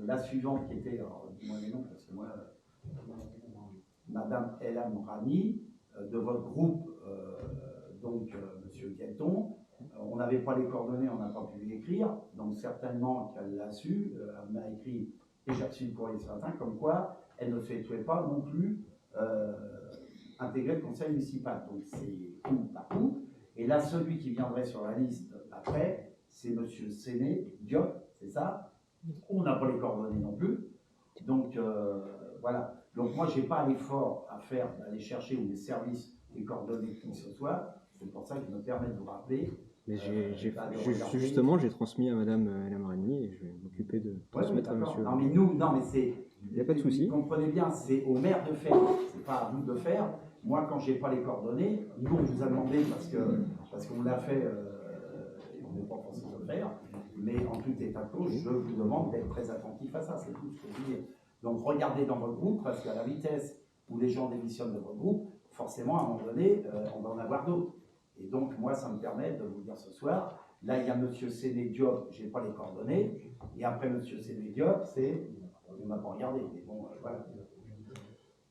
la suivante qui était, alors dis-moi les noms parce que moi, Madame Elam Rani, de votre groupe, donc Monsieur Guetton. On n'avait pas les coordonnées, on n'a pas pu l'écrire, donc certainement qu'elle l'a su, elle m'a écrit, et j'ai reçu le courrier ce matin, comme quoi elle ne souhaitait pas non plus intégrer le conseil municipal. Donc c'est coup par coup. Et là, celui qui viendrait sur la liste après, c'est Monsieur Séné Diop, c'est ça. On n'a pas les coordonnées non plus. Donc voilà. Donc moi, je n'ai pas l'effort à faire d'aller chercher ou les services les coordonnées qui que ce soit. C'est pour ça que je me permets de vous rappeler. Mais justement, j'ai transmis à Madame Elam Rani et je vais m'occuper de transmettre à Monsieur. Non mais nous, non mais c'est. Il n'y a pas de souci. Vous comprenez bien, c'est au maire de faire, c'est pas à vous de faire. Moi, quand j'ai pas les coordonnées, nous on vous a demandé parce qu'on l'a fait, et on n'est pas forcé de le faire. Mais en tout état de cause, je vous demande d'être très attentif à ça. C'est tout ce que je veux dire. Donc regardez dans votre groupe parce qu'à la vitesse où les gens démissionnent de votre groupe, forcément à un moment donné, on va en avoir d'autres. Et donc, moi, ça me permet de vous dire ce soir, là, il y a M. Séné Diop, je n'ai pas les coordonnées, et après M. Séné Diop, c'est, on n'a pas regardé, mais bon, voilà.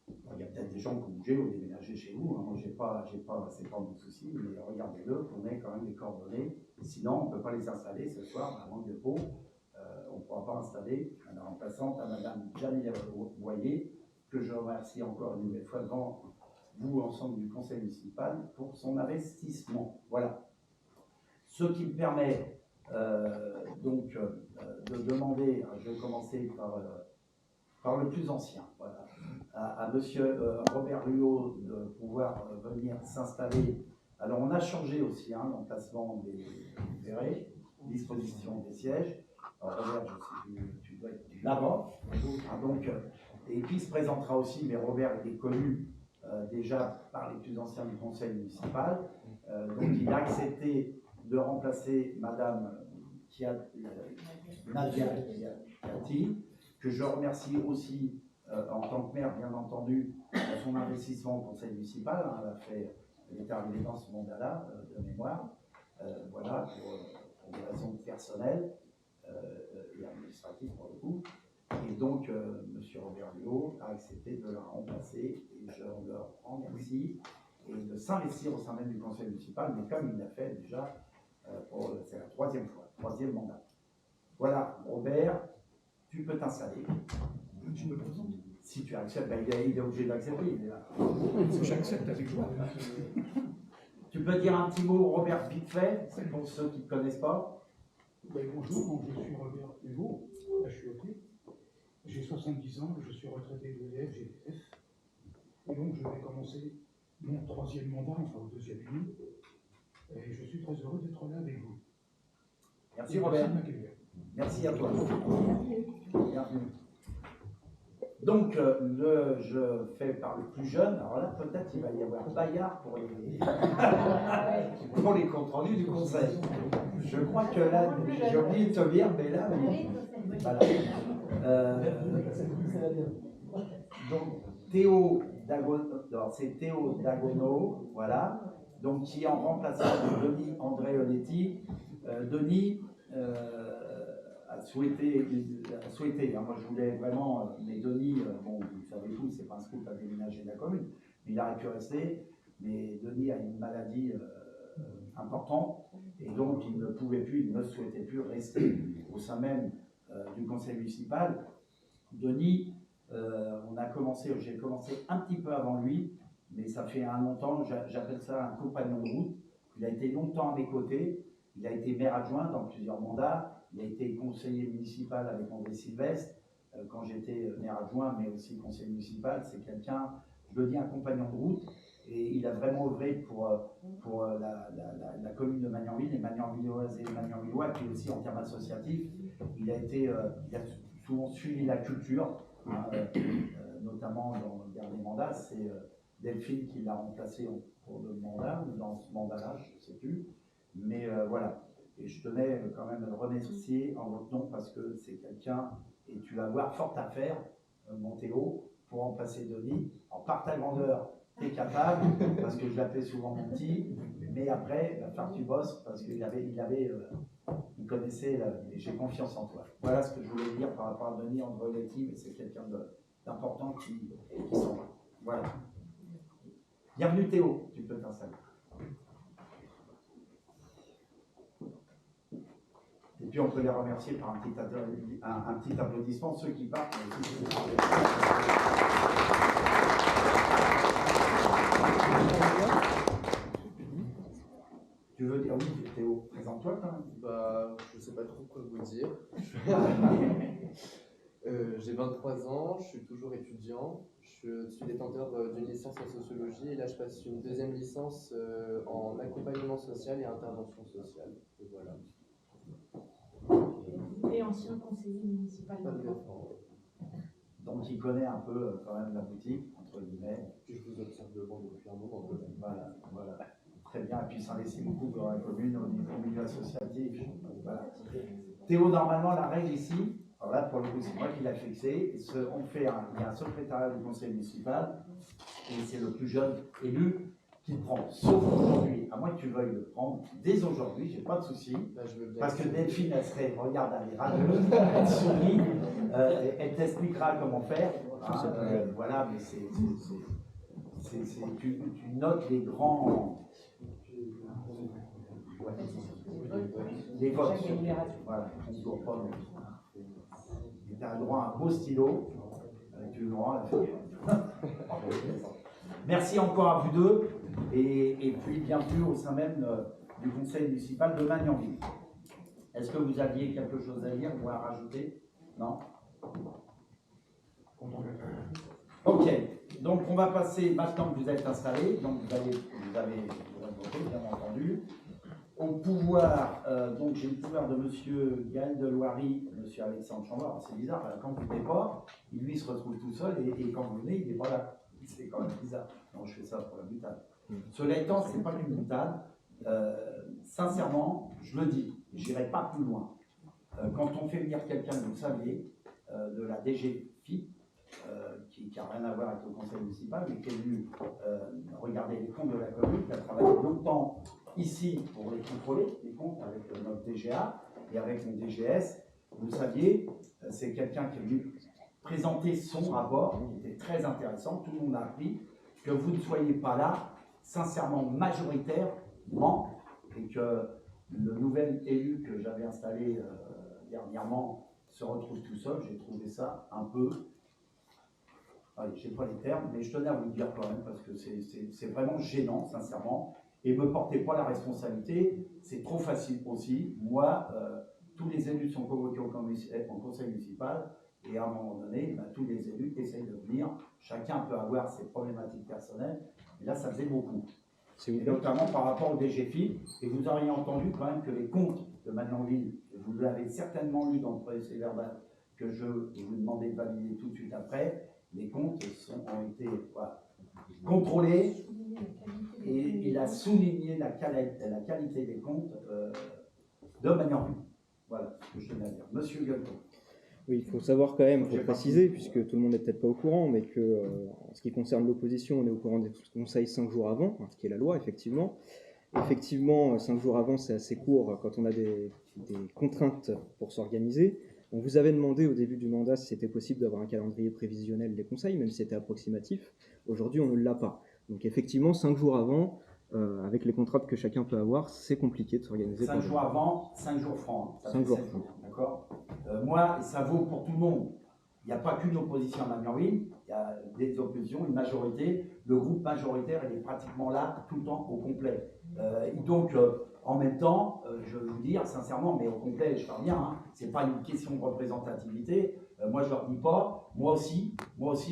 Il y a peut-être des gens qui ont bougé ou déménagé chez vous, hein. Moi, c'est pas mon souci, mais regardez-le, qu'on ait quand même les coordonnées, sinon, on ne peut pas les installer ce soir, à manque de peau, on ne pourra pas installer la remplaçante à Mme Jamila Boyer, que je remercie encore une nouvelle fois devant vous, ensemble du conseil municipal, pour son investissement. Voilà. Ce qui me permet de demander, je vais commencer par le plus ancien, voilà, à monsieur Robert Ruot de pouvoir venir s'installer. Alors on a changé aussi l'emplacement des verrés, disposition des sièges. Alors Robert, je sais que tu dois être là-bas. Et puis il se présentera aussi, mais Robert est connu déjà par les plus anciens du conseil municipal. Donc il a accepté de remplacer Madame Nadia Kiati, que je remercie aussi en tant que maire, bien entendu, à son investissement au conseil municipal. Elle est arrivée dans ce mandat-là, de mémoire, voilà, pour des raisons personnelles et administratives pour le coup. Et donc, M. Robert Luot a accepté de la remplacer et je leur remercie et de s'investir au sein même du conseil municipal, mais comme il l'a fait déjà, c'est la troisième fois, troisième mandat. Voilà, Robert, tu peux t'installer. Je me présente. Si tu acceptes, il est obligé d'accepter, il est là. J'accepte avec joie. Tu peux dire un petit mot, Robert, vite fait, c'est pour ceux qui ne te connaissent pas. Bonjour, je suis Robert Hugo, HUOT. J'ai 70 ans, je suis retraité de l'EDF, GDF. Et donc je vais commencer mon troisième mandat, enfin au deuxième demi. Et je suis très heureux d'être là avec vous. Merci Robert. Merci à toi. Bienvenue. Donc, je fais par le plus jeune. Alors là, peut-être il va y avoir Bayard pour les comptes rendus du conseil. Je crois que là, j'ai oublié de te dire, mais là, voilà. Donc, Théo Dagono, voilà, donc qui est en remplacement de Denis Andréoletti. Denis a souhaité, moi je voulais vraiment, mais Denis, bon, vous savez tout, c'est pas un scoop à déménager de la commune, mais il aurait pu rester, mais Denis a une maladie importante, et donc il ne pouvait plus, il ne souhaitait plus rester au sein même du conseil municipal. Denis, j'ai commencé un petit peu avant lui, mais ça fait un longtemps, j'appelle ça un compagnon de route. Il a été longtemps à mes côtés, il a été maire adjoint dans plusieurs mandats, il a été conseiller municipal avec André Sylvestre, quand j'étais maire adjoint, mais aussi conseiller municipal. C'est quelqu'un, je le dis, un compagnon de route, et il a vraiment œuvré pour la commune de Magnanville, les Magnanvilloises et les Magnanvillois, puis aussi en termes associatifs. Il a souvent suivi la culture, notamment dans le dernier mandat. C'est Delphine qui l'a remplacé pour le mandat, ou dans ce mandat-là, je ne sais plus. Mais voilà. Et je tenais quand même à le remercier en votre nom parce que c'est quelqu'un, et tu vas avoir fort à faire, mon Théo, pour remplacer Denis. Alors, par ta grandeur, tu es capable, parce que je l'appelais souvent mon petit, mais après, il va falloir que tu bosses parce qu'il avait une connaissez, j'ai confiance en toi. Voilà ce que je voulais dire par rapport à Denis Andreoletti, mais c'est quelqu'un d'important qui sont là. Voilà. Bienvenue Théo, tu peux t'installer. Et puis on peut les remercier par un petit applaudissement, ceux qui partent. Tu veux dire oui, Théo, présente-toi quand même. Bah, je sais pas trop quoi vous dire. J'ai 23 ans, je suis toujours étudiant. Je suis détenteur d'une licence en sociologie et là je passe une deuxième licence en accompagnement social et intervention sociale. Et voilà. Et ancien conseiller municipal. Pas de réforme. Donc il connaît un peu quand même la boutique, entre guillemets. Puis je vous observe de loin depuis un moment. Voilà, voilà. Très bien, et puis il s'investit beaucoup dans la commune au milieu associatif. Voilà. Théo, normalement, la règle ici, alors là pour le coup c'est moi qui l'ai fixé, il y a un secrétariat du conseil municipal, et c'est le plus jeune élu qui le prend. Sauf aujourd'hui, à moins que tu veuilles le prendre, dès aujourd'hui, j'ai pas de souci, parce que Delphine, elle serait, regarde, elle est radieuse, elle sourit, elle t'expliquera comment faire. Voilà, mais tu notes les grands... Les votes. Voilà, on ne court pas. Tu as le droit à un beau stylo. Tu le droit à la feuille. Merci encore à vous deux. Et puis bienvenue au sein même du conseil municipal de Magnanville. Est-ce que vous aviez quelque chose à dire ou à rajouter? Non? Ok. Donc on va passer, maintenant que vous êtes installés, donc vous avez voté, bien entendu. Au pouvoir, donc j'ai le pouvoir de M. Gaël Deloiry, M. Alexandre Chambord. C'est bizarre, quand vous n'êtes pas, lui il se retrouve tout seul et quand vous venez, il n'est pas là. C'est quand même bizarre. Non, je fais ça pour la boutade. Cela étant, ce n'est pas qu'une boutade. Sincèrement, je le dis, je n'irai pas plus loin. Quand on fait venir quelqu'un, vous le saviez, de la DGFIP, qui n'a rien à voir avec le conseil municipal, mais qui est venu regarder les comptes de la commune, qui a travaillé longtemps ici pour les contrôler, les comptes avec notre DGA et avec mon DGS. Vous le saviez, c'est quelqu'un qui est venu présenter son rapport, qui était très intéressant. Tout le monde a appris que vous ne soyez pas là, sincèrement majoritairement, et que le nouvel élu que j'avais installé dernièrement se retrouve tout seul. J'ai trouvé ça un peu... Allez, je n'ai pas les termes, mais je tenais à vous le dire quand même, parce que c'est vraiment gênant, sincèrement. Et ne me portez pas la responsabilité, c'est trop facile aussi. Moi, tous les élus sont convoqués au conseil municipal, et à un moment donné, tous les élus essayent de venir. Chacun peut avoir ses problématiques personnelles, et là, ça faisait beaucoup. Et notamment par rapport au DGFIP, et vous auriez entendu quand même que les comptes de Magnanville, et vous l'avez certainement lu dans le procès verbal que je vous demandais de valider tout de suite après, les comptes ont été contrôlés, et il a souligné la qualité des comptes de Magnanville. Voilà ce que je tenais à dire. Monsieur Guelton. Oui, il faut savoir quand même, il faut préciser, puisque tout le monde n'est peut-être pas au courant, mais que en ce qui concerne l'opposition, on est au courant des conseils 5 jours avant, ce qui est la loi, effectivement. Effectivement, 5 jours avant, c'est assez court quand on a des contraintes pour s'organiser. On vous avait demandé au début du mandat si c'était possible d'avoir un calendrier prévisionnel des conseils, même si c'était approximatif. Aujourd'hui, on ne l'a pas. Donc effectivement, 5 jours avant, avec les contraintes que chacun peut avoir, c'est compliqué de s'organiser. 5 jours avant, 5 jours francs. 5 jours francs. D'accord. Moi, ça vaut pour tout le monde. Il n'y a pas qu'une opposition à Magnanville, il y a des oppositions, une majorité. Le groupe majoritaire, il est pratiquement là tout le temps au complet. Et donc, en même temps, je veux vous dire sincèrement, mais au complet, je parle bien, ce n'est pas une question de représentativité. Moi, je ne leur dis pas. Moi aussi,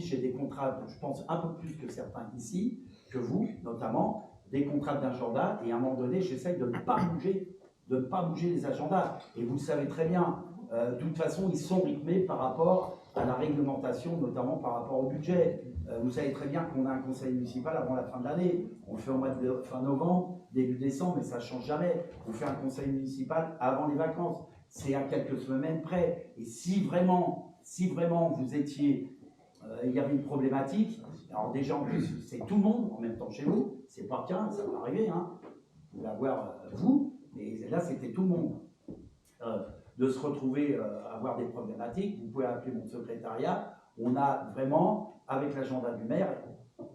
j'ai des contrats, je pense un peu plus que certains ici, que vous notamment, des contrats d'agenda. Et à un moment donné, j'essaye de ne pas bouger les agendas. Et vous le savez très bien, de toute façon, ils sont rythmés par rapport à la réglementation, notamment par rapport au budget. Vous savez très bien qu'on a un conseil municipal avant la fin de l'année. On le fait au mois de fin novembre, début décembre, mais ça ne change jamais. On fait un conseil municipal avant les vacances. C'est à quelques semaines près. Et si vraiment vous étiez... il y avait une problématique, alors déjà en plus, c'est tout le monde en même temps chez vous. C'est pas qu'un, ça peut arriver. Vous pouvez avoir vous, mais là, c'était tout le monde. de se retrouver à avoir des problématiques, vous pouvez appeler mon secrétariat. On a vraiment, avec l'agenda du maire,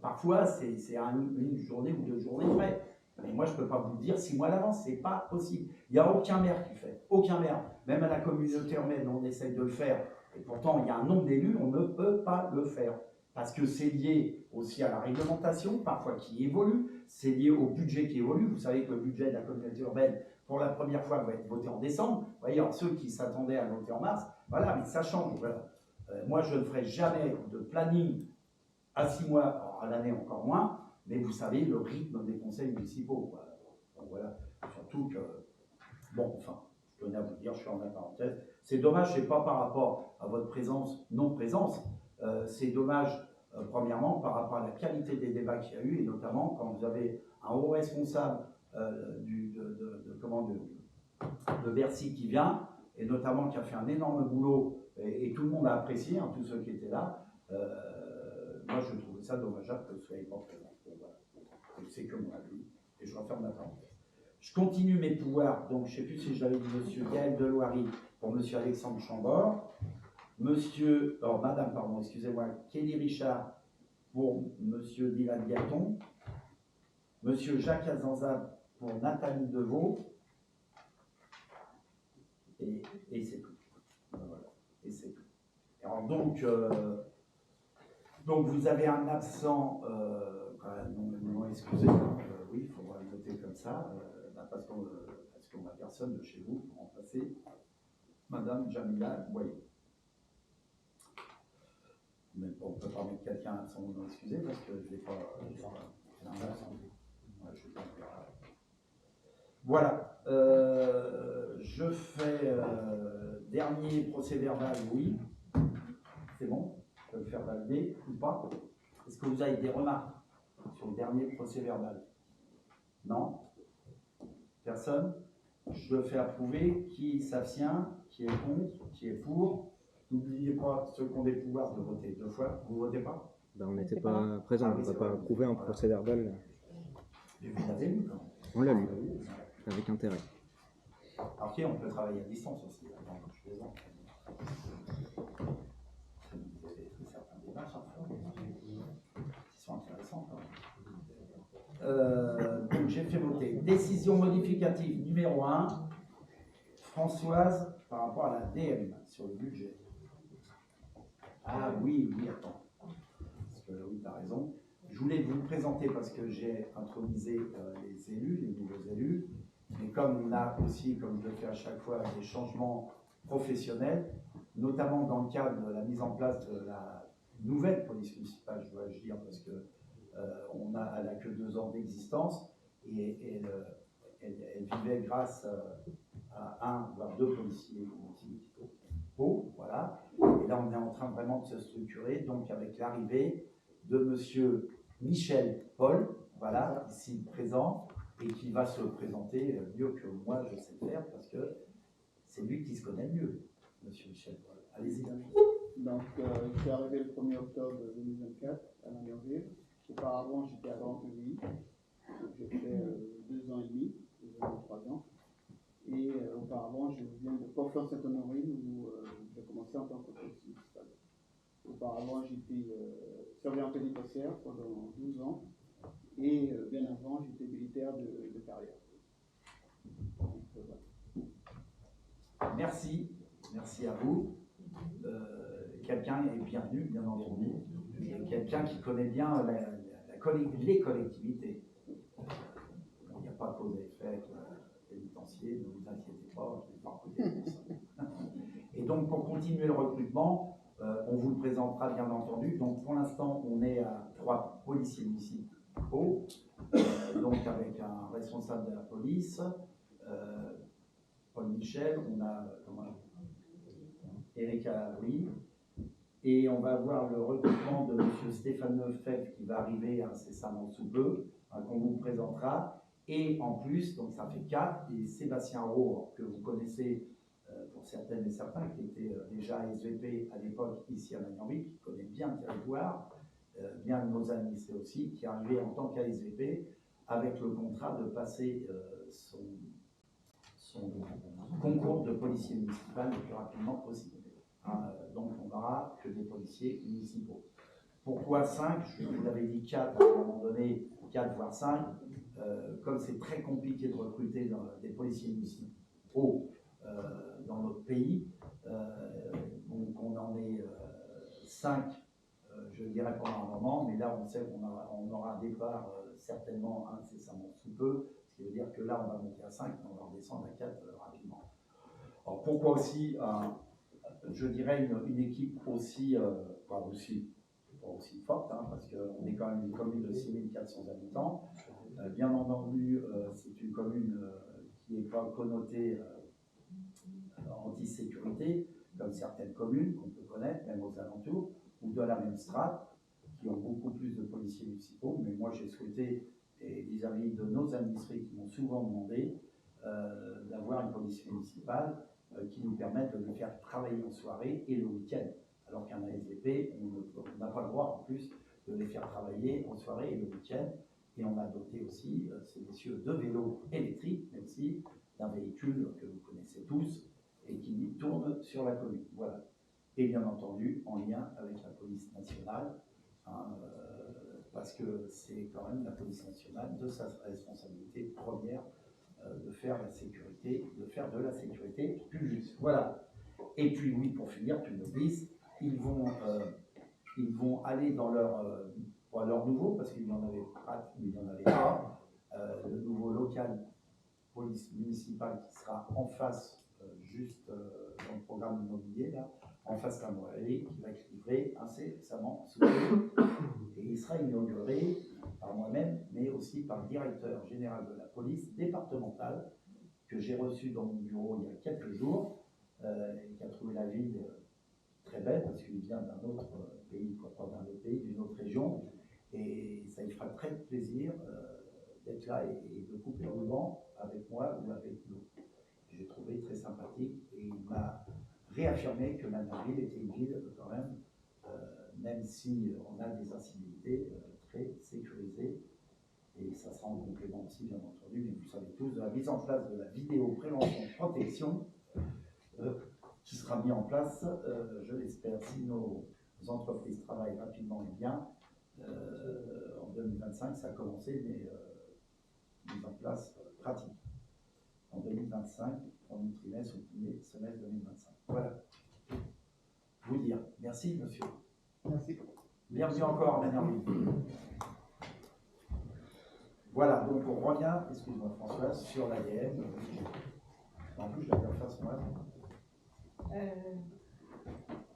parfois c'est une journée ou 2 journées près. Mais moi, je ne peux pas vous le dire 6 mois à l'avance, c'est pas possible. Il n'y a aucun maire qui fait, aucun maire. Même à la communauté urbaine, on essaye de le faire. Et pourtant, il y a un nombre d'élus, on ne peut pas le faire. Parce que c'est lié aussi à la réglementation, parfois qui évolue. C'est lié au budget qui évolue. Vous savez que le budget de la communauté urbaine, pour la première fois, va être voté en décembre. Vous voyez, alors ceux qui s'attendaient à voter en mars, voilà, mais ça change. Voilà. Moi, je ne ferai jamais de planning à 6 mois, alors à l'année encore moins. Mais vous savez, le rythme des conseils municipaux. Voilà. Donc voilà, surtout que, bon, enfin, je tenais à vous dire, je suis en parenthèse. C'est dommage, c'est pas par rapport à votre présence, non-présence, c'est dommage, premièrement, par rapport à la qualité des débats qu'il y a eu, et notamment quand vous avez un haut responsable de Bercy qui vient, et notamment qui a fait un énorme boulot, et tout le monde a apprécié, hein, tous ceux qui étaient là. Moi, je trouvais ça dommageable que vous ne soyez pas présent. Bon, voilà. C'est que mon avis, et je referme la parenthèse. Je continue mes pouvoirs, donc je ne sais plus si j'avais dit monsieur Gaël Deloiry pour monsieur Alexandre Chambord, madame, pardon, excusez-moi, Kelly Richard pour monsieur Dylan Gaton, monsieur Jacques Azanzab pour Nathalie Deveau, et c'est tout. Voilà, et c'est tout. Alors donc vous avez un absent, non excusez, oui, il faudra le noter comme ça, parce qu'on n'a personne de chez vous pour remplacer madame Jamila Boyer. Mais on ne peut pas mettre quelqu'un à son nom excusé parce que je ne vais pas. Voilà. Je fais dernier procès verbal, oui. C'est bon? Je peux le faire valider ou pas? Est-ce que vous avez des remarques sur le dernier procès verbal? Non? Personne? Je le fais approuver. Qui s'abstient? Qui est contre? Qui est pour? N'oubliez pas, ceux qui ont des pouvoirs, de voter 2 fois. Vous ne votez pas? Ben, on n'était pas présent, on ne va pas approuver un procès verbal. Mais vous l'avez lu quand même. On l'a lu, avec intérêt. Alors, on peut travailler à distance aussi. Attends, je plaisante. Certains débats qui sont intéressants. Donc, j'ai fait voter. Décision modificative numéro 1. Françoise, par rapport à la DM, sur le budget. Ah oui, attends. Parce que oui, tu as raison. Je voulais vous le présenter parce que j'ai intronisé les élus, les nouveaux élus. Mais comme on a aussi, comme je le fais à chaque fois, des changements professionnels, notamment dans le cadre de la mise en place de la nouvelle police municipale, je dois dire, parce que elle n'a que 2 ans d'existence et elle vivait grâce à 1 voire 2 policiers municipaux, voilà. Et là, on est en train vraiment de se structurer, donc avec l'arrivée de monsieur Michel Paul, voilà, ici présent, et qui va se présenter mieux que moi je sais le faire, parce que c'est lui qui se connaît mieux, monsieur Michel Paul. Allez-y. Donc, je suis arrivé le 1er octobre 2024 à Langerville. Auparavant, j'étais à Grand-Quevilly. J'ai fait 2 ans et demi, 2 ans et 3 ans. Et auparavant, je viens de Port-Saint-Honorine où j'ai commencé en tant que policier municipal. Auparavant, j'étais surveillant pénitentiaire pendant 12 ans. Et bien avant, j'étais militaire de carrière. Donc, voilà. Merci à vous. Quelqu'un est bienvenu, bien entendu. Quelqu'un qui connaît bien les collectivités. Il n'y a pas cause et effet pénitentiaire, ne vous inquiétez pas, je ne vais pas recruter ça. Et donc, pour continuer le recrutement, on vous le présentera bien entendu. Donc, pour l'instant, on est à 3 policiers municipaux, donc avec un responsable de la police, Paul Michel, on a Erika Louis, et on va avoir le recrutement de M. Stéphane Lefebvre qui va arriver incessamment sous peu, qu'on vous présentera, et en plus, donc ça fait 4, et Sébastien Roux, que vous connaissez pour certaines et certains, qui était déjà SVP à l'époque ici à Magnanville, qui connaît bien le territoire, bien nos administrés aussi, qui est arrivé en tant qu'ASVP avec le contrat de passer son concours de policier municipal le plus rapidement possible. Donc on n'aura que des policiers municipaux. Pourquoi 5? Je vous l'avais dit 4 à un moment donné, 4 voire 5. Comme c'est très compliqué de recruter des policiers municipaux dans notre pays, donc on en est 5, je dirais pendant un moment, mais là on sait qu'on aura un départ certainement incessamment sous peu, ce qui veut dire que là on va monter à 5, mais on va redescendre à 4 rapidement. Alors pourquoi aussi, je dirais, une équipe aussi, pas aussi forte, parce qu'on est quand même une commune de 6400 habitants. Bien entendu, c'est une commune qui n'est pas connotée anti-sécurité, comme certaines communes qu'on peut connaître, même aux alentours, ou de la même strate, qui ont beaucoup plus de policiers municipaux. Mais moi, j'ai souhaité, et vis-à-vis de nos administrés qui m'ont souvent demandé, d'avoir une police municipale qui nous permette de les faire travailler en soirée et le week-end. Alors qu'un ASVP, on n'a pas le droit en plus de les faire travailler en soirée et le week-end. Et on a doté aussi ces messieurs de vélos électriques, mais aussi d'un véhicule que vous connaissez tous et qui tourne sur la commune. Voilà. Et bien entendu, en lien avec la police nationale, parce que c'est quand même la police nationale de sa responsabilité première de faire la sécurité, de faire de la sécurité plus juste. Voilà. Et puis oui, pour finir, tu me dis, ils vont aller dans leur nouveau, parce qu'il y en avait pas, le nouveau local police municipale qui sera en face, juste dans le programme immobilier, là, en face d'un mobilier, qui va être livré incessamment sous peu. Et il sera inauguré par moi-même, mais aussi par le directeur général de la police départementale, que j'ai reçu dans mon bureau il y a quelques jours, et qui a trouvé la ville très belle, parce qu'il vient d'un autre pays, pas d'un autre pays, d'une autre région, et ça lui fera très plaisir d'être là et de couper le ruban avec moi ou avec nous. J'ai trouvé très sympathique, et il m'a réaffirmé que Magnanville était une ville quand même si on a des incivilités, très sécurisée. Et ça sera en complément aussi, bien entendu, mais vous savez tous, de la mise en place de la vidéo prévention protection, qui sera mis en place, je l'espère, si nos entreprises travaillent rapidement et bien, en 2025, ça a commencé, mais mise en place pratique. En 2025, premier trimestre ou premier semestre 2025. Voilà. Vous dire. Merci, monsieur. Merci. Bienvenue encore à Magnanville. Voilà, donc on revient, excuse-moi Françoise, sur l'ADN. En plus, je vais faire face moi.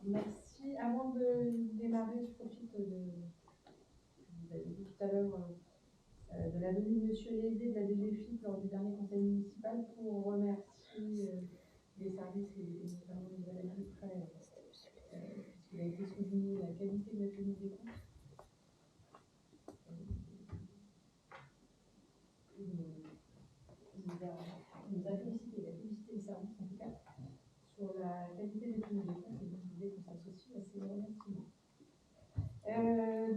Merci. Avant de démarrer, je profite vous avez dit tout à l'heure, de la venue de M. Lévy de la DGFIP lors du dernier conseil municipal pour remercier les services et notamment les administrés, puisqu'il a été souligné la qualité de la tenue des comptes. Il nous a félicité, il a félicité les services en tout cas sur la qualité des tenues des comptes, et donc je voulais qu'on s'associe à ces remerciements.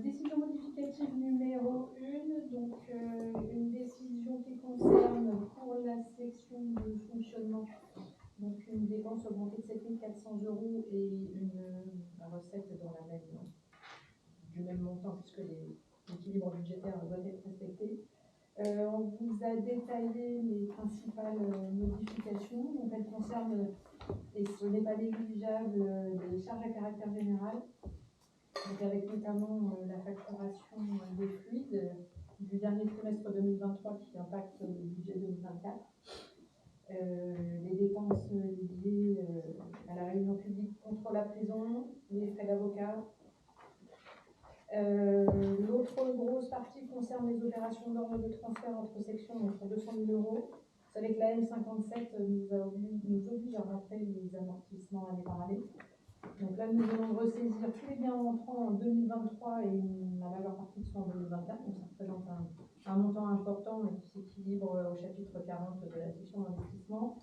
Décision modificative numéro 1, donc une décision qui concerne pour la section de fonctionnement, donc une dépense augmentée de 7 400 € et une recette dans du même montant, puisque l'équilibre budgétaire doit être respecté. On vous a détaillé les principales modifications, donc elles concernent, et ce n'est pas négligeable, les charges à caractère général, donc avec notamment la facturation des fluides du dernier trimestre 2023 qui impacte le budget 2024. Les dépenses liées à la réunion publique contre la prison, les frais d'avocat. L'autre grosse partie concerne les opérations d'ordre de transfert entre sections, donc pour 200 000 €. Vous savez que la M57 nous oblige à rentrer les amortissements année par année. Donc là, nous venons de ressaisir tous les biens entrants en 2023 et la majeure partie sont en 2024. Donc ça représente un montant important qui s'équilibre au chapitre 40 de la section d'investissement.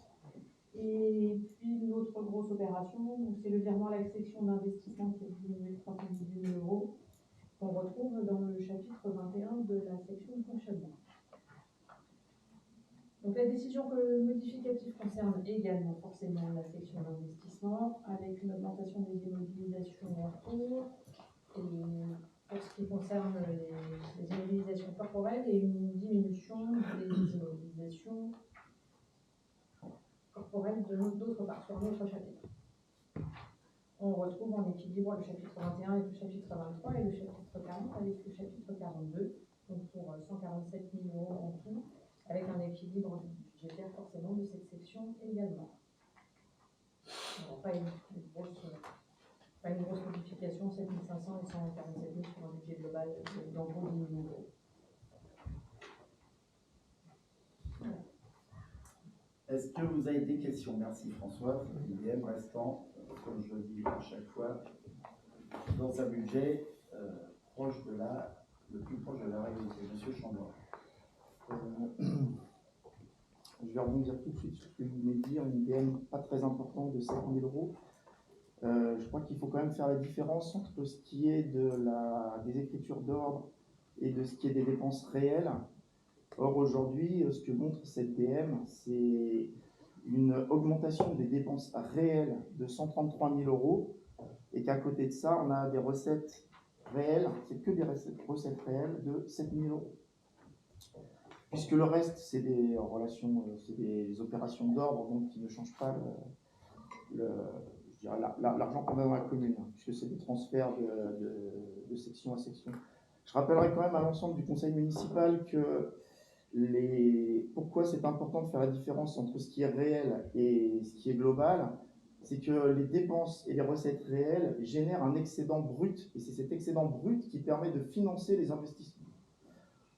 Et puis l'autre grosse opération, c'est le virement à la section d'investissement qui est diminué de 318 000 € qu'on retrouve dans le chapitre 21 de la section de fonctionnement. Donc la décision modificative concerne également forcément la section d'investissement, avec une augmentation des immobilisations en cours, et pour ce qui concerne les immobilisations corporelles, et une diminution des immobilisations corporelles d'autre part, sur notre chapitre. On retrouve en équilibre le chapitre 21 avec le chapitre 23 et le chapitre 40 avec le chapitre 42, donc pour 147 000 euros en tout, avec un équilibre budgétaire forcément de cette section également. Alors, pas une grosse modification, 7 500 et 147 000 sur un budget global d'environ 10 000 euros. Est-ce que vous avez des questions? Merci François. IBM restant, comme je le dis à chaque fois, dans un budget le plus proche de la réalité. Monsieur Chambord. Je vais rebondir tout de suite sur ce que vous venez de dire, une IBM pas très importante de 7 000 euros. Je crois qu'il faut quand même faire la différence entre ce qui est des écritures d'ordre et de ce qui est des dépenses réelles. Or, aujourd'hui, ce que montre cette DM, c'est une augmentation des dépenses réelles de 133 000 euros et qu'à côté de ça, on a des recettes réelles, c'est que des recettes réelles de 7 000 euros. Puisque le reste, c'est des relations, c'est des opérations d'ordre, donc qui ne changent pas l'argent qu'on a dans la commune, puisque c'est des transferts de section à section. Je rappellerai quand même à l'ensemble du conseil municipal que pourquoi c'est important de faire la différence entre ce qui est réel et ce qui est global, c'est que les dépenses et les recettes réelles génèrent un excédent brut, et c'est cet excédent brut qui permet de financer les investissements.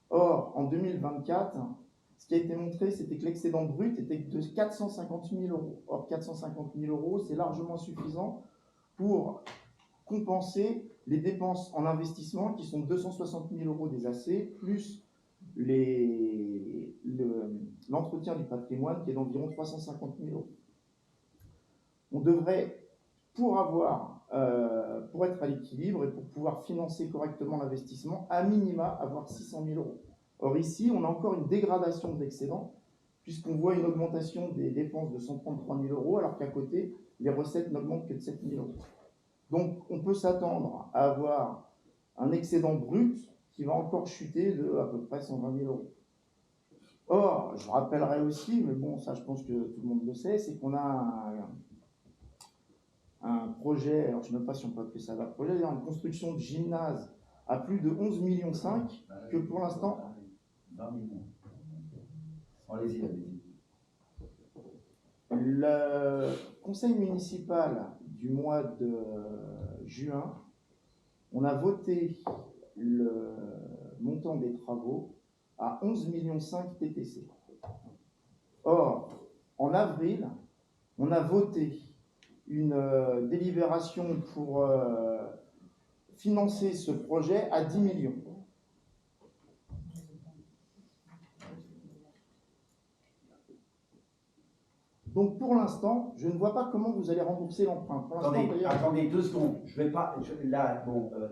Or, en 2024, ce qui a été montré, c'était que l'excédent brut était de 450 000 euros. Or, 450 000 euros, c'est largement suffisant pour compenser les dépenses en investissement qui sont 260 000 euros des AC, plus l'entretien du patrimoine qui est d'environ 350 000 euros. On devrait, pour être à l'équilibre et pour pouvoir financer correctement l'investissement, à minima avoir 600 000 euros. Or ici, on a encore une dégradation de l'excédent, puisqu'on voit une augmentation des dépenses de 133 000 euros, alors qu'à côté, les recettes n'augmentent que de 7 000 euros. Donc, on peut s'attendre à avoir un excédent brut qui va encore chuter de à peu près 120 000 euros. Or, je rappellerai aussi, mais bon, ça je pense que tout le monde le sait, c'est qu'on a un projet, alors je ne sais même pas si on peut appeler ça un projet, c'est-à-dire une construction de gymnase à plus de 11,5 millions que pour l'instant... 20 millions. Allez-y, allez-y. Le conseil municipal du mois de juin, on a voté le montant des travaux à 11,5 millions TTC. Or, en avril, on a voté une délibération pour financer ce projet à 10 millions. Donc pour l'instant, je ne vois pas comment vous allez rembourser l'emprunt. Attendez 2 secondes. Je vais pas.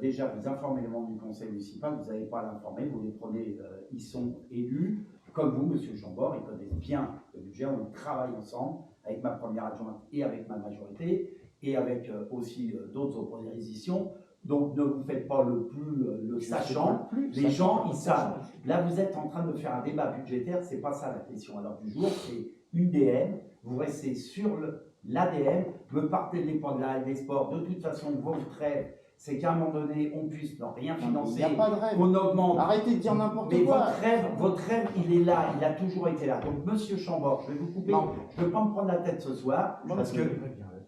Déjà, vous informez les membres du conseil municipal, vous n'avez pas à l'informer, vous les prenez, ils sont élus, comme vous, monsieur Chambord, ils connaissent bien le budget, on travaille ensemble avec ma première adjointe et avec ma majorité, et avec aussi d'autres oppositions. Donc ne vous faites pas le sachant. Les gens, ils savent. Là, vous êtes en train de faire un débat budgétaire, c'est pas ça la question à l'heure du jour, c'est une DM. Vous restez sur l'ADM, me partez de l'époque de la des sports. De toute façon, votre rêve, c'est qu'à un moment donné, on puisse ne rien financer. Il n'y a pas de rêve. On augmente. Arrêtez de dire n'importe quoi. Mais votre rêve, il est là, il a toujours été là. Donc, monsieur Chambord, je vais vous couper. Non. Je ne veux pas me prendre la tête ce soir, parce que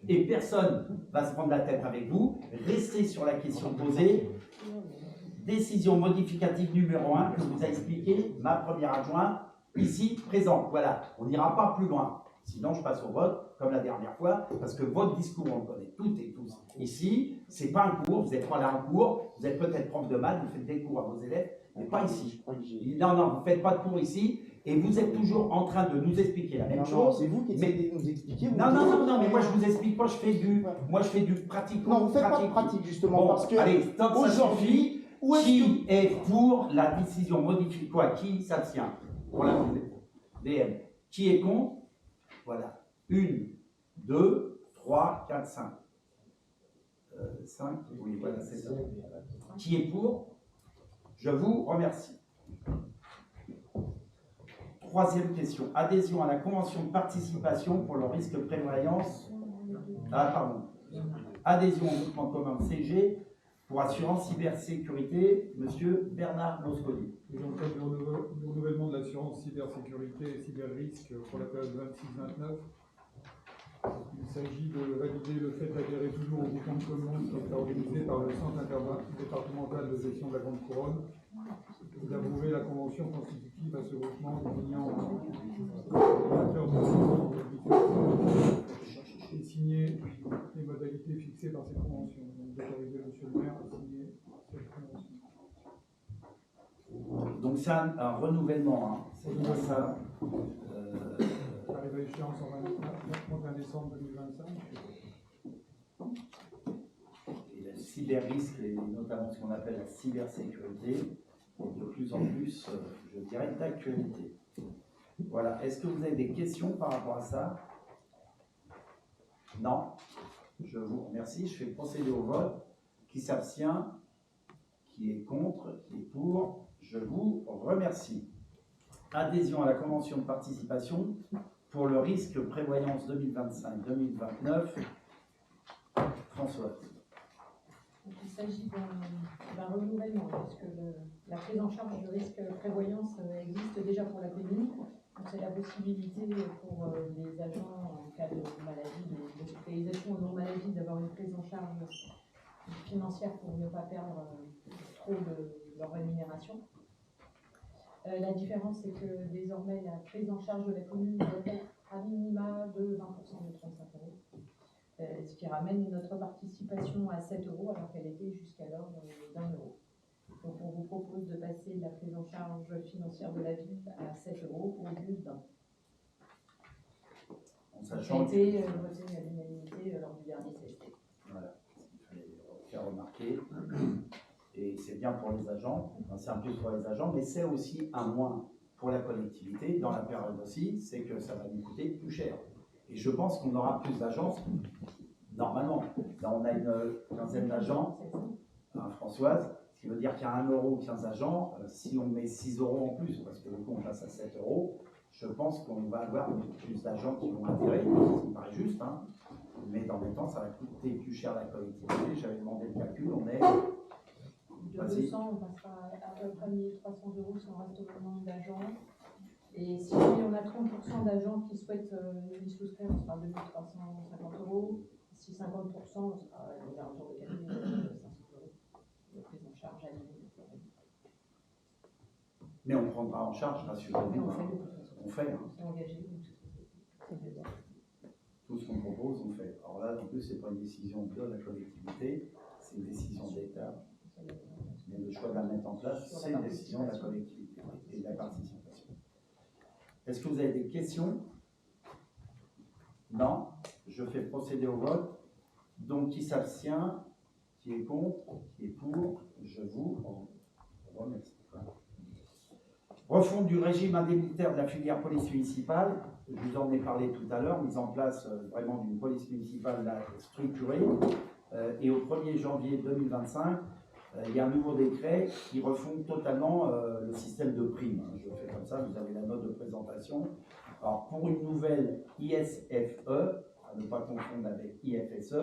et personne va se prendre la tête avec vous. Restez sur la question posée. Décision modificative numéro 1 que vous a expliqué ma première adjointe, ici, présente. Voilà, on n'ira pas plus loin. Sinon, je passe au vote, comme la dernière fois, parce que votre discours, on le connaît toutes et tous. Ici, ce n'est pas un cours, vous n'êtes pas là en cours, vous êtes peut-être prof de maths, vous faites des cours à vos élèves, mais pas ici. Non, vous ne faites pas de cours ici, et vous êtes toujours en train de nous expliquer la même chose. C'est vous qui essayez de nous expliquer. Non, mais moi je vous explique pas, je fais du pratique. Non, vous ne faites pas de pratique, justement, bon, parce que allez, tant que ça suffit, qui est pour la décision modifiée, quoi, qui s'abstient pour la DM? Qui est contre? Voilà. 1, 2, 3, 4, 5. 5, oui, voilà, c'est ça. Qui est pour? Je vous remercie. Troisième question. Adhésion à la convention de participation pour le risque de prévoyance. Ah, pardon. Adhésion au groupement commun CG pour assurance cybersécurité, monsieur Bernard Mosconi. Et dans le cadre du renouvellement de l'assurance cybersécurité et cyber-risque pour la période 26-29, il s'agit de valider le fait d'adhérer toujours au groupement commun qui est organisé par le Centre interdépartemental de gestion de la Grande Couronne et d'approuver la convention constitutive à ce groupement désignant l'acteur de et signer les modalités fixées par cette convention. Donc, d'autoriser monsieur le maire à signer cette convention. Donc c'est un renouvellement, hein. C'est pas ça. Ça arrive à échéance en 31 décembre 2025. Et le cyber-risque, et notamment ce qu'on appelle la cybersécurité, est de plus en plus, je dirais, d'actualité. Voilà. Est-ce que vous avez des questions par rapport à ça? Non? Je vous remercie. Je vais procéder au vote. Qui s'abstient? Qui est contre? Qui est pour? Je vous remercie. Adhésion à la convention de participation pour le risque prévoyance 2025-2029. François. Il s'agit d'un renouvellement, parce que la prise en charge du risque prévoyance existe déjà pour la commune. C'est la possibilité pour les agents en cas de maladie, d'hospitalisation ou non-maladie, d'avoir une prise en charge financière pour ne pas perdre trop de leur rémunération. La différence, c'est que désormais, la prise en charge de la commune doit être à minima de 20% de 35 €, ce qui ramène notre participation à 7 € alors qu'elle était jusqu'alors d'1 €. Donc on vous propose de passer de la prise en charge financière de la ville à 7 € pour le lieu d'un. En Ça a sachant été voté à l'unanimité lors du dernier CST. Voilà, il fallait faire remarquer. Et c'est bien pour les agents, enfin, c'est un plus pour les agents, mais c'est aussi un moins pour la collectivité, dans la période aussi, c'est que ça va nous coûter plus cher. Et je pense qu'on aura plus d'agences, normalement. Là, on a une quinzaine d'agents, hein, Françoise, ce qui veut dire qu'il y a 1 € 15 agents. Si on met 6 € en plus, parce que le coup on passe à 7 €, je pense qu'on va avoir plus d'agents qui vont adhérer, ce qui me paraît juste, hein. Mais dans le temps, ça va coûter plus cher à la collectivité. J'avais demandé le calcul, on est... De 200, on passera à peu près 1 300 € si on reste au nombre d'agents. Et si on a 30% d'agents qui souhaitent y souscrire, on sera à 2 350 €. Si 50%, on sera aux alentours de 4 500 € de prise en charge à l'année. Mais on prendra en charge, rassurez-vous. On fait de toute façon. On fait. Hein. C'est engagé. Tout ce qu'on propose, on fait. Alors là, en plus, ce n'est pas une décision de la collectivité, c'est une décision d'État. Mais le choix de la mettre en place, c'est une décision de la collectivité et de la participation. Est-ce que vous avez des questions? Non? Je fais procéder au vote. Donc, qui s'abstient? Qui est contre? Qui est pour? Je vous remercie. Refonte du régime indemnitaire de la filière police municipale. Je vous en ai parlé tout à l'heure, mise en place vraiment d'une police municipale là, structurée. Et au 1er janvier 2025, il y a un nouveau décret qui refonde totalement le système de primes. Je fais comme ça, vous avez la note de présentation. Alors, pour une nouvelle ISFE, à ne pas confondre avec IFSE,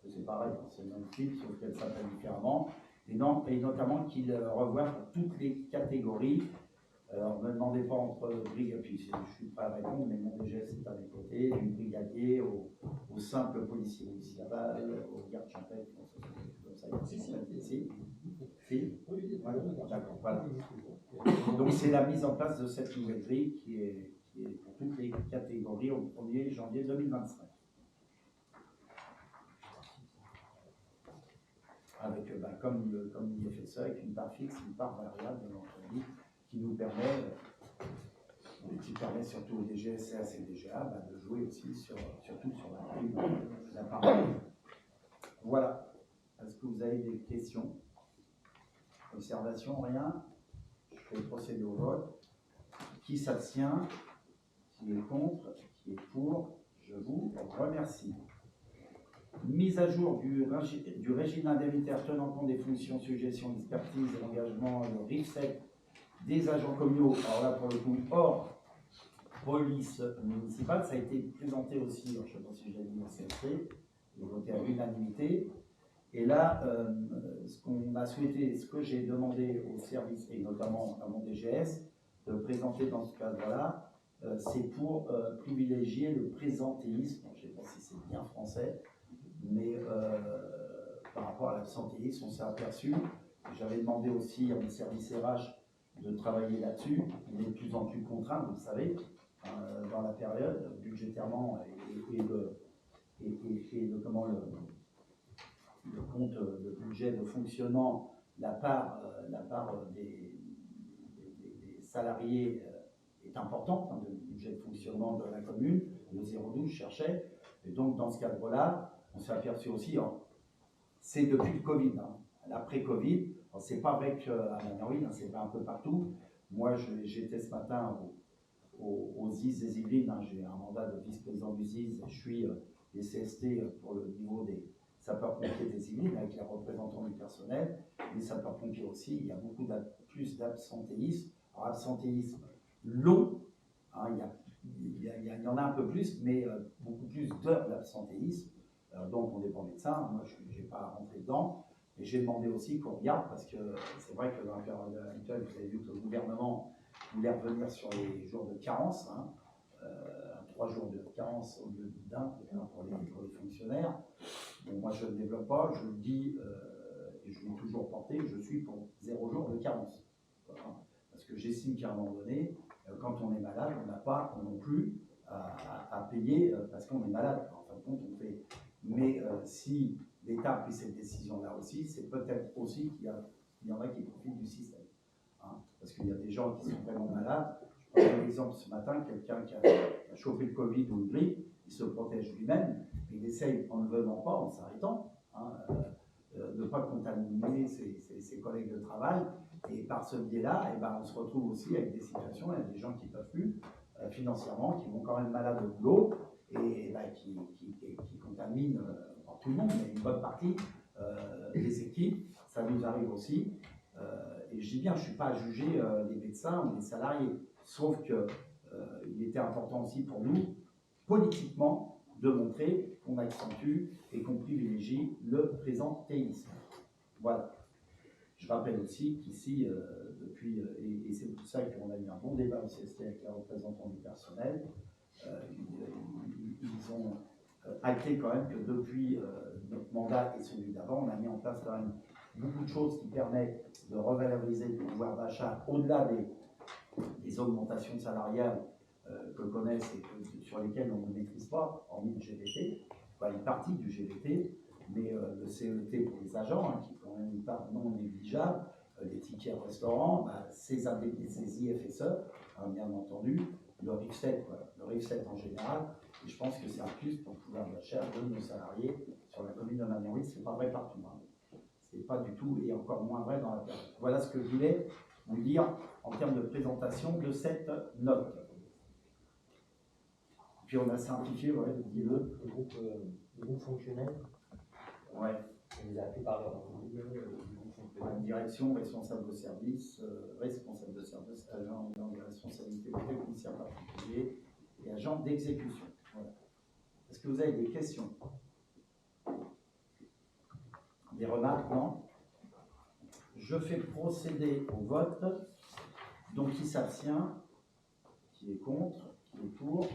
c'est pareil, c'est le même prime, sauf qu'elle s'appelle différemment, et notamment qu'il revoit pour toutes les catégories. Alors, ne me demandez pas entre brigadiers, puis je ne suis pas à répondre, mais mon DGS est à mes côtés, du brigadier au simple policier municipal, au garde champêtre, comme ça, ici. Oui, d'accord, voilà. Donc, c'est la mise en place de cette nouvelle grille qui est pour toutes les catégories au 1er janvier 2025. Avec, comme l'IFSE, avec une part fixe, une part variable de l'entreprise, qui nous permet, qui permet surtout aux DGS et à CDGA de jouer aussi surtout sur la part. Voilà. Est-ce que vous avez des questions? Observations? Rien? Je vais procéder au vote. Qui s'abstient? Qui est contre? Qui est pour? Je vous remercie. Mise à jour du régime indemnitaire tenant compte des fonctions, suggestions, d'expertise et l'engagement, le RIFSEC des agents communaux. Alors là, pour le coup, hors police municipale, ça a été présenté aussi, je ne sais pas si je l'ai dit au CST, et voté à l'unanimité. Et là, ce qu'on a souhaité, ce que j'ai demandé aux services, et notamment à mon DGS, de présenter dans ce cadre-là, c'est pour privilégier le présentéisme. Je ne sais pas si c'est bien français, mais par rapport à l'absentéisme, on s'est aperçu. J'avais demandé aussi à mes services RH de travailler là-dessus. Il est de plus en plus contraint, vous le savez, dans la période, budgétairement et le compte de budget de fonctionnement, la part des salariés est importante, de budget de fonctionnement de la commune, le 0,12 cherchait, et donc dans ce cadre-là, on s'est aperçu aussi, c'est depuis le Covid, l'après-Covid, c'est pas vrai qu'à Magnoïne, c'est pas un peu partout. Moi, j'étais ce matin aux ZIS des Yvelines, j'ai un mandat de vice-président du ZIS, je suis des CST pour le niveau des sapeurs-pompiers des Yvelines, avec les représentants du personnel, les sapeurs-pompiers aussi, il y a beaucoup plus d'absentéisme. Alors, absentéisme long, il y en a un peu plus, mais beaucoup plus d'heures d'absentéisme. Donc, on dépend des médecins, moi je n'ai pas à rentrer dedans. Et j'ai demandé aussi qu'on regarde, parce que c'est vrai que dans la période actuelle, vous avez vu que le gouvernement voulait revenir sur les jours de carence, 3 jours de carence au lieu d'un pour les fonctionnaires. Bon, moi je ne développe pas, je le dis et je l'ai toujours porté, je suis pour 0 jour de carence. Voilà. Parce que j'estime qu'à un moment donné, quand on est malade, on n'a pas non plus à payer parce qu'on est malade. En fin de compte, on fait. Mais si l'État a pris cette décision-là aussi, c'est peut-être aussi qu'il y en a qui profitent du système. Parce qu'il y a des gens qui sont vraiment malades. Je prends l'exemple ce matin, quelqu'un qui a chopé le Covid ou une grippe, il se protège lui-même, il essaye en ne venant pas, en s'arrêtant, de ne pas contaminer ses collègues de travail. Et par ce biais-là, on se retrouve aussi avec des situations, il y a des gens qui ne peuvent plus financièrement, qui vont quand même malades au boulot et qui contaminent tout le monde, mais une bonne partie des équipes. Ça nous arrive aussi. Et je dis bien, je ne suis pas à juger les médecins ou les salariés, sauf qu'il était important aussi pour nous, politiquement, de montrer qu'on accentue et qu'on privilégie le présentéisme. Voilà. Je rappelle aussi qu'ici, depuis, et c'est pour ça qu'on a eu un bon débat au CST avec les représentants du personnel, ils ont acté quand même que depuis notre mandat et celui d'avant, on a mis en place quand même beaucoup de choses qui permettent de revaloriser le pouvoir d'achat au-delà des augmentations salariales que connaissent et sur lesquelles on ne maîtrise pas, hormis le GVT, une partie du GVT, mais le CET pour les agents, qui est quand même une part non négligeable, les tickets restaurants, ces IFSE, bien entendu, le RIFSET en général, et je pense que c'est un plus pour le pouvoir d'achat de nos salariés sur la commune de Magnoïne. Ce n'est pas vrai partout. Ce n'est pas du tout, et encore moins vrai dans la période. Voilà ce que je voulais vous dire en termes de présentation de cette note. Puis on a simplifié, dis-le. Le groupe fonctionnel. Ouais. On les a appelés par leur direction, responsable de service, agent de responsabilité technicien particulier et agent d'exécution. Voilà. Est-ce que vous avez des questions? Des remarques? Non? Je fais procéder au vote. Donc, qui s'abstient? Qui est contre? Qui est pour?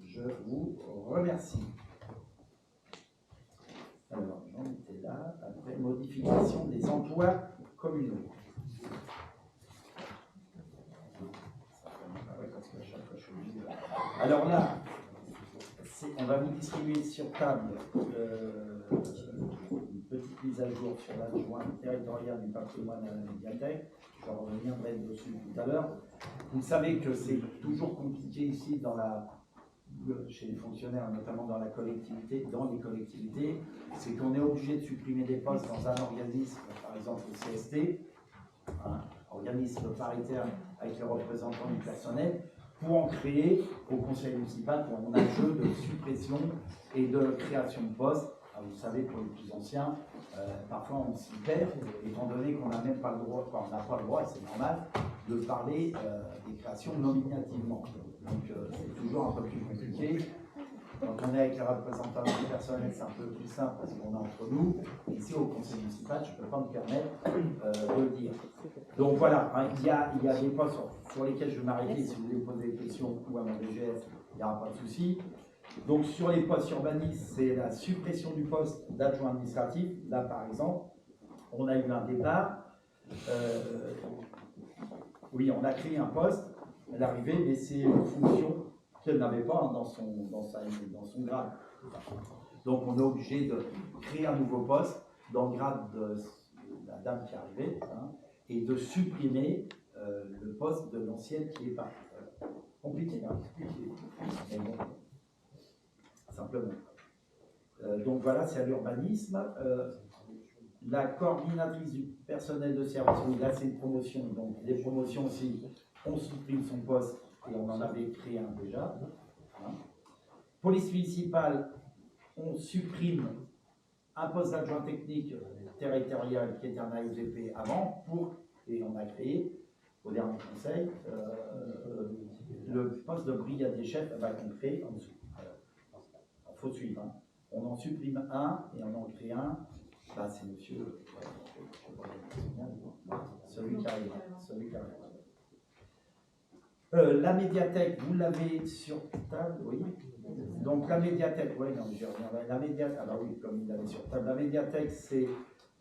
Je vous remercie. Alors, j'en étais là. Après, modification des emplois communaux. Alors là, on va vous distribuer sur table une petite mise à jour sur l'adjoint territorial du patrimoine à la médiathèque. Je reviendrai dessus tout à l'heure. Vous savez que c'est toujours compliqué ici chez les fonctionnaires, notamment dans les collectivités, c'est qu'on est obligé de supprimer des postes dans un organisme, par exemple le CST, organisme paritaire avec les représentants du personnel, pour en créer au conseil municipal, on a un jeu de suppression et de création de postes. Alors, vous savez, pour les plus anciens, parfois on s'y perd, étant donné qu'on n'a même pas le droit, on n'a pas le droit, et c'est normal, de parler des créations nominativement. Donc c'est toujours un peu plus compliqué. Quand on est avec les représentants du personnel, c'est un peu plus simple parce qu'on est entre nous. Ici, au conseil municipal, je ne peux pas me permettre de le dire. Donc voilà, hein, il y a des postes sur lesquels je vais m'arrêter. Si vous voulez me poser des questions ou à mon DGS, il n'y aura pas de souci. Donc sur les postes urbanistes, c'est la suppression du poste d'adjoint administratif. Là, par exemple, on a eu un départ. Oui, on a créé un poste à l'arrivée, mais c'est une fonction qu'elle n'avait pas dans son grade. Donc on est obligé de créer un nouveau poste dans le grade de la dame qui est arrivée, hein, et de supprimer le poste de l'ancienne qui est partie. Compliqué, hein, mais bon, simplement. Donc voilà, c'est à l'urbanisme. La coordinatrice du personnel de service, oui, là c'est une promotion, donc les promotions aussi, on supprime son poste et on en avait créé un déjà. Hein. Police municipale, on supprime un poste d'adjoint technique territorial qui était un ASVP avant, et on a créé au dernier conseil le poste de brigadier chef qu'on crée en dessous. Il faut suivre. Hein. On en supprime un et on en crée un. Bah, c'est monsieur, celui qui arrive. La médiathèque, vous l'avez sur table, oui. Donc la médiathèque, oui, non, je reviendrai. La médiathèque, alors oui, comme il l'avait sur table, la médiathèque, c'est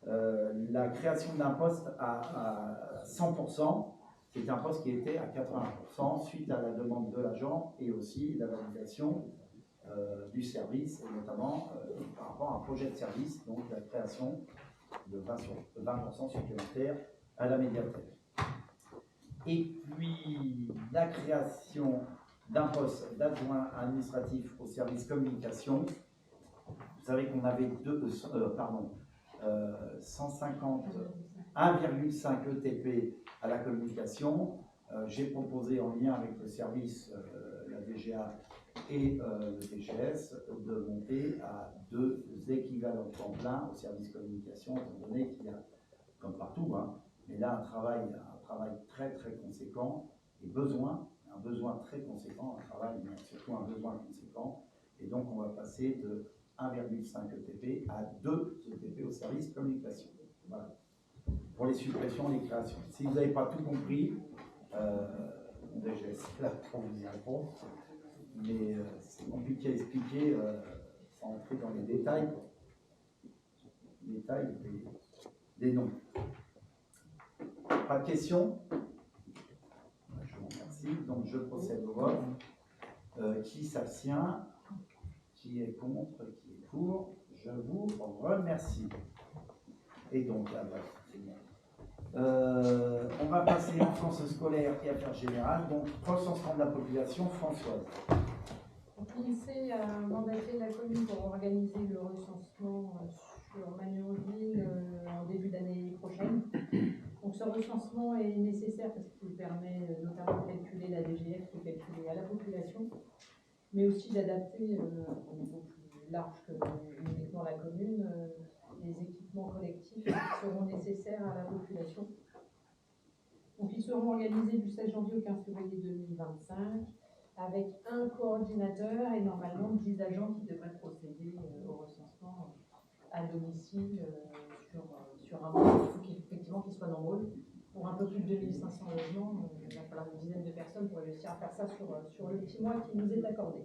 la création d'un poste à 100%. C'est un poste qui était à 80% suite à la demande de l'agent et aussi la validation du service, et notamment par rapport à un projet de service, donc la création de 20% supplémentaire à la médiathèque. Et puis la création d'un poste d'adjoint administratif au service communication. Vous savez qu'on avait 1,5 ETP à la communication. J'ai proposé en lien avec le service, la DGA et le DGS, de monter à 2 équivalents temps plein au service communication, étant donné qu'il y a, comme partout, hein, mais là un travail très très conséquent et un besoin très conséquent, un travail, mais surtout un besoin conséquent, et donc on va passer de 1,5 ETP à 2 ETP au service communication. Voilà. Pour les suppressions, les créations. Si vous n'avez pas tout compris, mon DGS est là pour vous y répondre, mais c'est compliqué à expliquer sans entrer dans les détails des noms. Pas de questions? Je vous remercie. Donc je procède au vote. Qui s'abstient? Qui est contre? Qui est pour? Je vous remercie. Et donc là, voilà, c'est bien. On va passer en France scolaire et affaires générales. Donc recensement de la population, Françoise. L'INSEE a mandaté la commune pour organiser le recensement sur Magnon-Ville en début d'année prochaine. Donc ce recensement est nécessaire parce qu'il permet notamment de calculer la DGF qui est calculée à la population, mais aussi d'adapter au niveau plus large que uniquement la commune les équipements collectifs qui seront nécessaires à la population. Donc ils seront organisés du 16 janvier au 15 février 2025 avec un coordinateur et normalement 10 agents qui devraient procéder au recensement à domicile sur un mois. Il faut effectivement qu'ils soient nombreux. Pour un peu plus de 2500 logements, il va falloir une dizaine de personnes pour réussir à faire ça sur le petit mois qui nous est accordé.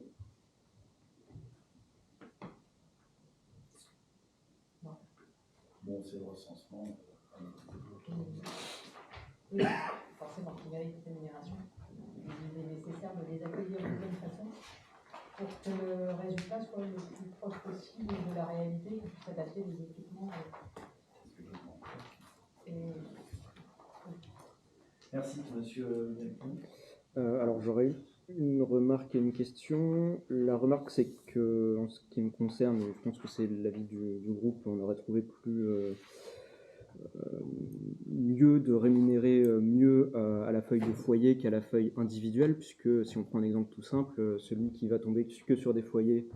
Voilà. Bon, c'est le recensement. Oui, forcément, qui mérite cette rémunération. Il est nécessaire de les accueillir de bonne façon pour que le résultat soit le plus proche possible de la réalité, qu'on puisse adapter les équipements. Merci, monsieur Delphin. Alors j'aurais une remarque et une question. La remarque, c'est que, en ce qui me concerne, je pense que c'est l'avis du groupe, on aurait trouvé mieux de rémunérer mieux à la feuille de foyer qu'à la feuille individuelle, puisque si on prend un exemple tout simple, celui qui va tomber que sur des foyers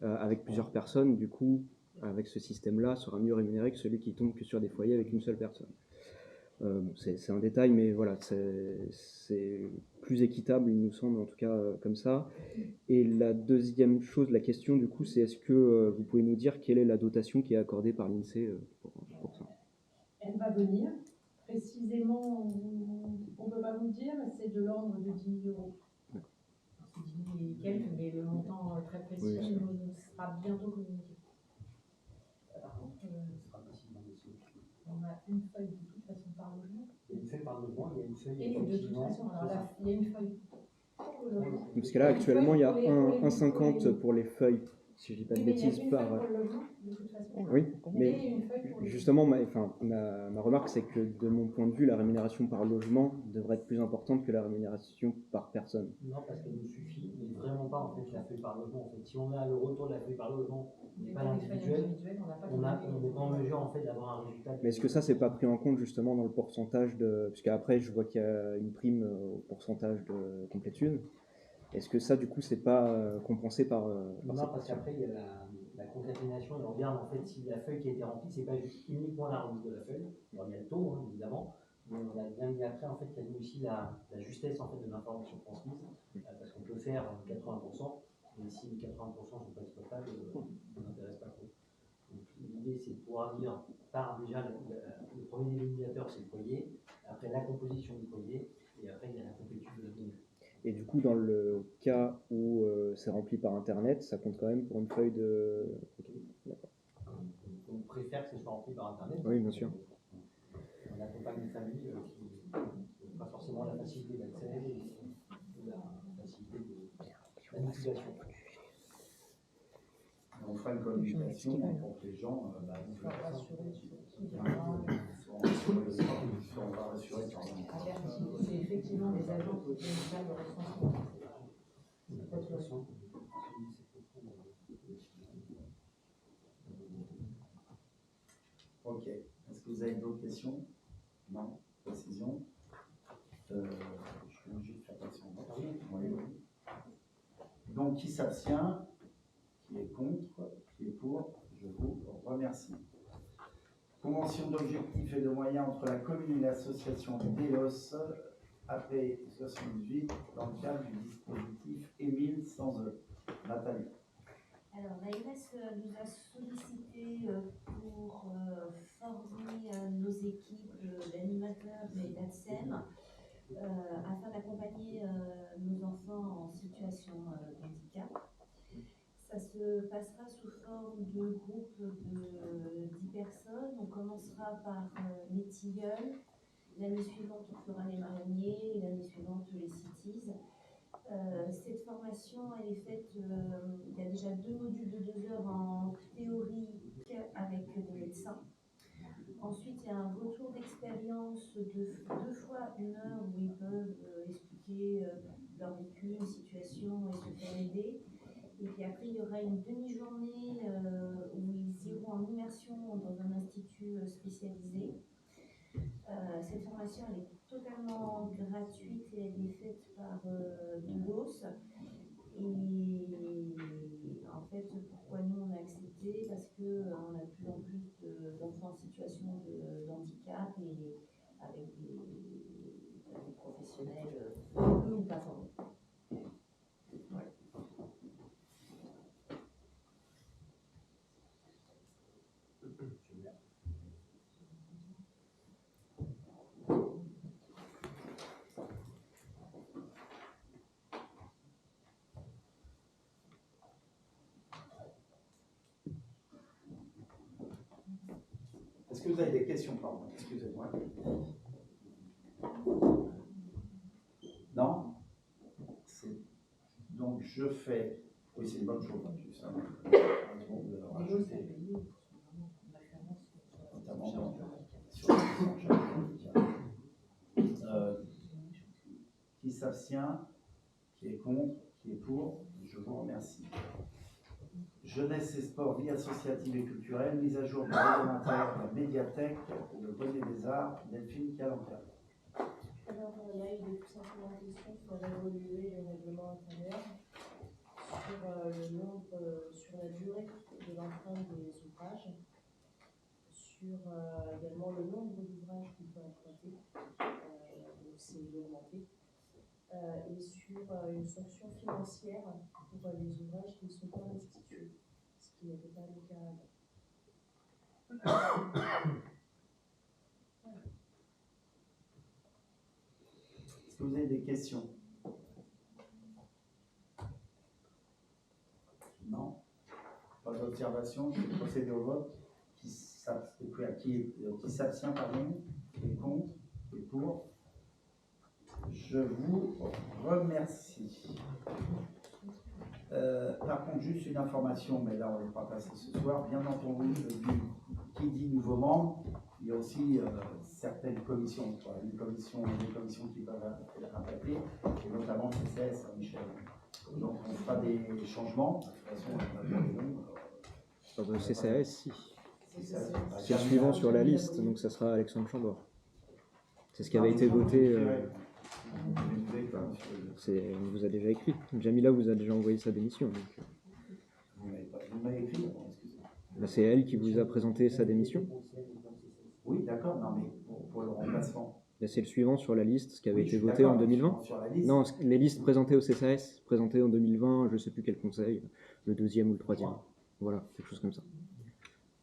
avec plusieurs personnes, du coup, avec ce système-là, sera mieux rémunéré que celui qui tombe que sur des foyers avec une seule personne. C'est un détail, mais voilà, c'est plus équitable, il nous semble, en tout cas comme ça. Et la deuxième chose, la question du coup, c'est est-ce que vous pouvez nous dire quelle est la dotation qui est accordée par l'INSEE pour ça? Elle va venir. Précisément, on ne peut pas vous dire, c'est de l'ordre de 10 000 euros. C'est 10 000 et quelques, mais le montant très précis nous sera bientôt communiqué. Par contre, on a une feuille de toute façon par logement. Il y a une feuille par logement, il y a une feuille. Et de toute façon, alors là, il y a une feuille pour le logement. Parce que là, actuellement, il y a 1,50 pour les feuilles, si je dis pas de bêtises, par. Oui, mais justement, ma remarque, c'est que de mon point de vue, la rémunération par logement devrait être plus importante que la rémunération par personne. Non, parce qu'elle nous suffit, mais vraiment pas en fait la feuille par logement. En fait, si on a le retour de la feuille par logement, mais pas l'individuel, on n'est pas en mesure en fait d'avoir un résultat. Mais est-ce que ça, c'est pas pris en compte justement dans le pourcentage de, parce qu'après, je vois qu'il y a une prime au pourcentage de complétude. Est-ce que ça, du coup, c'est pas compensé par non, parce qu'après, il y a la concaténation, et on regarde en fait si la feuille qui a été remplie, c'est pas uniquement la remise de la feuille. Alors, il y a le taux, hein, évidemment, mais on a bien mis après en fait qu'il y a aussi la justesse en fait de l'information transmise, parce qu'on peut faire 80%, mais si les 80% ne sont pas exploitables, ça n'intéresse pas trop. Donc l'idée c'est de pouvoir dire par déjà le premier dénominateur c'est le foyer, après la composition du foyer, et après il y a la complétude de la donnée. Et du coup, dans le cas où c'est rempli par Internet, ça compte quand même pour une feuille de... Okay. D'accord. On préfère que ce soit rempli par Internet. Oui, bien sûr. On accompagne une famille qui n'a pas forcément la facilité d'accès ou la facilité de manipulation. On fera une communication pour que les gens On va rassurer c'est effectivement des agents qui viennent faire le recensement. Ok. Est-ce que vous avez d'autres questions? Non? Précision? Je suis obligé de faire passer en bas. Oui. Donc, qui s'abstient? Qui est contre? Qui est pour? Je vous remercie. Convention d'objectifs et de moyens entre la commune et l'association DEOS AP 78 dans le cadre du dispositif Émile sans eux. Nathalie. Alors, l'AMS nous a sollicité pour former nos équipes d'animateurs et d'ADSEM afin d'accompagner nos enfants en situation de handicap. Ça se passera sous forme de groupe de 10 personnes. On commencera par les tilleuls. L'année suivante, on fera les marronniers. Et l'année suivante, les cities. Cette formation, elle est faite, il y a déjà 2 modules de 2 heures en théorique avec des médecins. Ensuite, il y a un retour d'expérience de 2 fois 1 heure où ils peuvent expliquer leur vécu, une situation et se faire aider. Et puis après, il y aura une demi-journée où ils iront en immersion dans un institut spécialisé. Cette formation, elle est totalement gratuite et elle est faite par DEOS. Et en fait, pourquoi nous on a accepté? Parce qu'on a de plus en plus d'enfants en situation de handicap et avec des professionnels formés ou pas formés. Voilà. Est-ce que vous avez des questions? Pardon, excusez-moi. Non? Donc je fais. Oui, c'est une bonne chose en plus. Hein. Notamment sur qui s'abstient, qui est contre, qui est pour, je vous remercie. Jeunesse et sport, vie associative et culturelle, mise à jour du réglementaire de la médiathèque et le bonnet des arts, Delphine Calenca. Alors là, il est tout simplement question de faire évoluer les règlements intérieurs sur le nombre, sur la durée de l'empreinte des ouvrages, sur également le nombre d'ouvrages qu'il faut emprunter, donc c'est augmenté, et sur une sanction financière pour les ouvrages qui ne sont pas restitués, ce qui n'était pas le cas avant. Est-ce que vous avez des questions? Non? Pas d'observation? Je vais procéder au vote. Qui s'abstient, pardon? Qui est contre? Qui est pour? Je vous remercie. Par contre, juste une information, mais là on n'est pas passé ce soir. Bien entendu, qui dit nouveau membre, il y a aussi certaines commissions, des commissions qui peuvent être impactées, et notamment CCS, Michel. Donc on fera des changements. De toute façon, on a pas de nom. Sur le CCAS, si. C'est le suivant sur la liste, donc ça sera Alexandre Chambord. C'est ce qui avait été voté. On vous a déjà écrit. Jamila vous a déjà envoyé sa démission. Donc. Vous m'avez écrit, excusez-moi. C'est elle qui vous a présenté sa démission. Oui, d'accord, non, mais pour le remplacement. C'est le suivant sur la liste, ce qui avait été voté en 2020. Non, les listes présentées au CCAS, présentées en 2020, je ne sais plus quel conseil, le 2e ou le 3e. Voilà, quelque chose comme ça.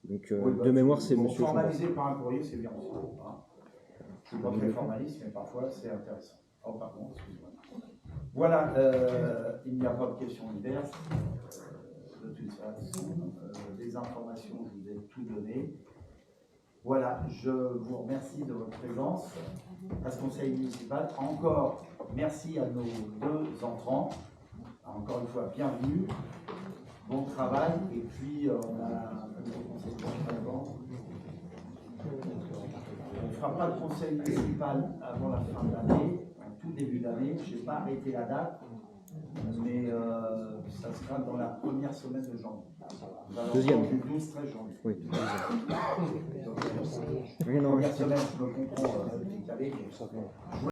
Donc, de mémoire, c'est monsieur Chambord. Formalisé par un courrier, c'est bien aussi. Hein. Je ne suis pas très formaliste, mais parfois c'est intéressant. Oh, pardon, excusez-moi. Voilà, il n'y a pas de questions diverses. De toute façon, les informations, je vous ai tout donné. Voilà, je vous remercie de votre présence à ce conseil municipal. Encore merci à nos 2 entrants. Encore une fois, bienvenue. Bon travail. Et puis, on a un conseil municipal avant. On ne fera pas de conseil municipal avant la fin de l'année, en tout début d'année. Je n'ai pas arrêté la date, mais ça sera dans la première semaine de janvier. Deuxième. Du 12-13 janvier. Oui, Donc, première semaine, je me comprends décalé.